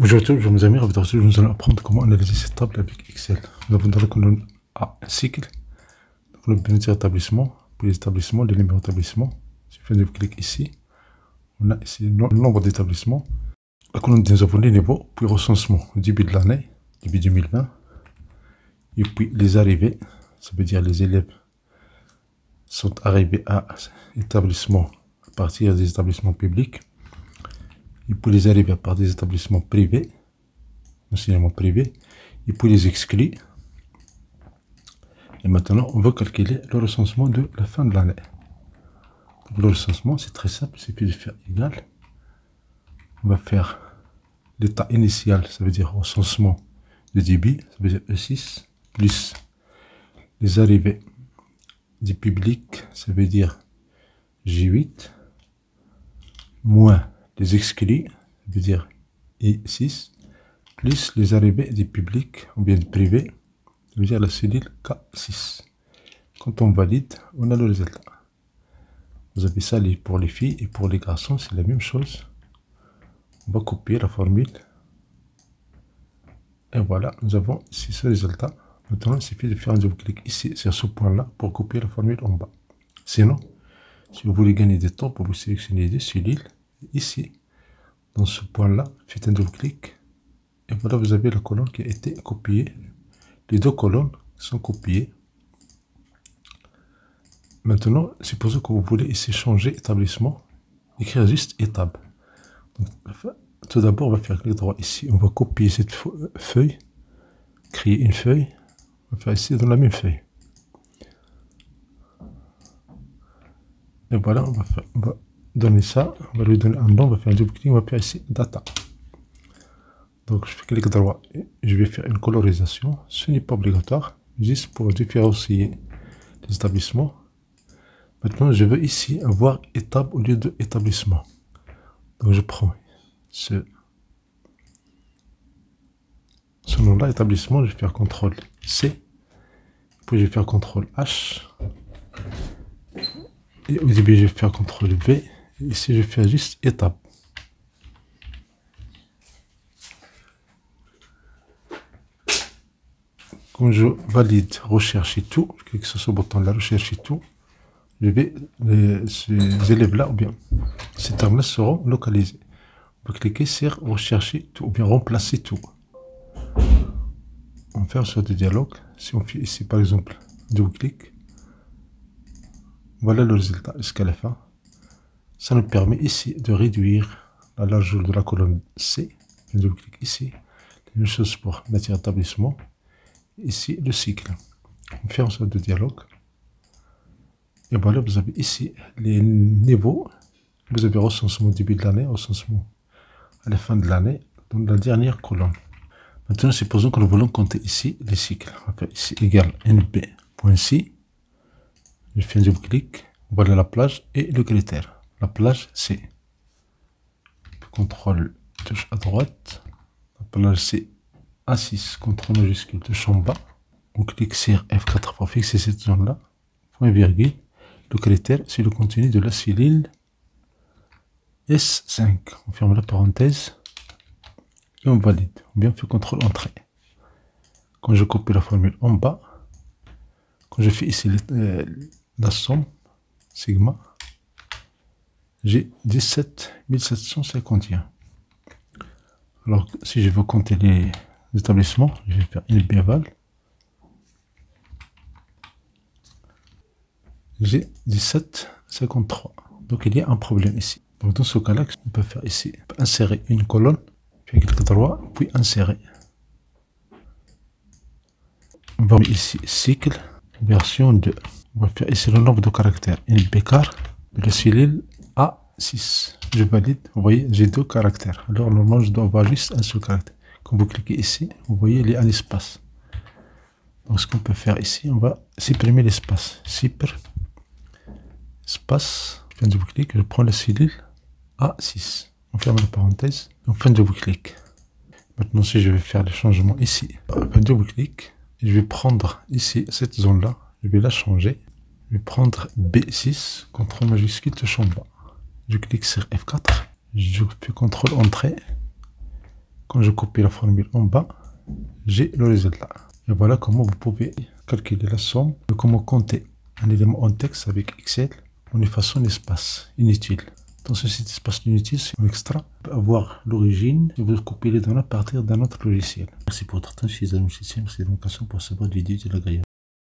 Bonjour à tous, mes amis, nous allons apprendre comment analyser cette table avec Excel. Nous avons dans la colonne A un cycle, le bénéficiaire établissement, puis les établissements, les numéros d'établissement. Si je clique ici, on a ici le nombre d'établissements. La colonne nous avons les niveaux, puis recensement au début de l'année, début 2020. Et puis les arrivées, ça veut dire les élèves sont arrivés à établissement à partir des établissements publics. Et puis les arrivées à partir des établissements privés, enseignement privé, et puis les exclus. Et maintenant, on veut calculer le recensement de la fin de l'année. Le recensement, c'est très simple, il suffit de faire égal. On va faire l'état initial, ça veut dire recensement de débit, ça veut dire E6, plus les arrivées du public, ça veut dire J8, moins les exclus, ça veut dire I6, plus les arrivées du public ou bien du privé, ça veut dire la cellule K6. Quand on valide, on a le résultat. Vous avez ça pour les filles et pour les garçons, c'est la même chose. On va copier la formule. Et voilà, nous avons ici ce résultat. Maintenant, il suffit de faire un double-clic ici, sur ce point-là, pour copier la formule en bas. Sinon, si vous voulez gagner du temps, pour vous sélectionner des cellules, ici, dans ce point-là, faites un double-clic. Et voilà, vous avez la colonne qui a été copiée. Les deux colonnes sont copiées. Maintenant, supposons que vous voulez ici changer établissement, écrire juste étape. Donc, tout d'abord, on va faire clic droit ici. On va copier cette feuille, créer une feuille. On va faire ici dans la même feuille. Et voilà, on va donner ça. On va lui donner un nom. On va faire un double clic. On va faire ici data. Donc, je fais clic droit. Je vais faire une colorisation. Ce n'est pas obligatoire, juste pour différencier les établissements. Maintenant, je veux ici avoir étape au lieu de établissement. Donc, je prends ce nom-là, établissement. Je vais faire CTRL C. Puis, je vais faire CTRL H. Et au début, je vais faire CTRL V. Et ici, je vais faire juste étape. Quand je valide rechercher tout, je clique sur ce bouton-là, rechercher tout. Je vais, ces élèves-là, ou bien ces termes-là seront localisés. On va cliquer sur rechercher tout, ou bien remplacer tout. On fait sur le dialogue. Si on fait ici, par exemple, double-clic, voilà le résultat jusqu'à la fin. Ça nous permet ici de réduire la largeur de la colonne C. Double-clic ici. La même chose pour matière établissement. Ici, le cycle. On fait en sorte de dialogue. Et voilà, vous avez ici les niveaux. Vous avez recensement au début de l'année, recensement à la fin de l'année, dans la dernière colonne. Maintenant, supposons que nous voulons compter ici les cycles. On va faire ici égal nb.c. Je fais un double clic. Voilà la plage et le critère. La plage C. CTRL touche à droite. La plage C. A6, CTRL majuscule, touche en bas. On clique sur F4 pour fixer cette zone-là. Point virgule. Le critère, c'est le contenu de la cellule S5. On ferme la parenthèse. Et on valide. Ou bien on fait CTRL entrée. Quand je copie la formule en bas, quand je fais ici la somme, sigma, j'ai 17 751. Alors, si je veux compter les établissements, je vais faire une bival. J'ai 17,53. Donc il y a un problème ici. Donc dans ce cas-là, on peut faire ici, on peut insérer une colonne, puis clic droit, puis insérer. On va mettre ici cycle, version 2. On va faire ici le nombre de caractères, une bécard de la cellule A6. Je valide, vous voyez, j'ai 2 caractères. Alors normalement, je dois avoir juste un seul caractère. Quand vous cliquez ici, vous voyez, il y a un espace. Donc ce qu'on peut faire ici, on va supprimer l'espace. Espace, fin de double-clic, je prends la cellule A6. On ferme la parenthèse, on fait un double-clic. Maintenant, si je vais faire les changements ici, un double-clic, je vais prendre ici cette zone-là, je vais la changer. Je vais prendre B6, CTRL majuscule, touche en bas. Je clique sur F4, je fais CTRL entrée. Quand je copie la formule en bas, j'ai le résultat. Et voilà comment vous pouvez calculer la somme, et comment compter un élément en texte avec Excel en effaçant l'espace inutile. Dans cet espace inutile, c'est un extra. On peut avoir l'origine et vous copiez les données à partir d'un autre logiciel. Merci pour votre attention, chers amis. Merci de votre attention pour ce mode vidéo de l'agréable.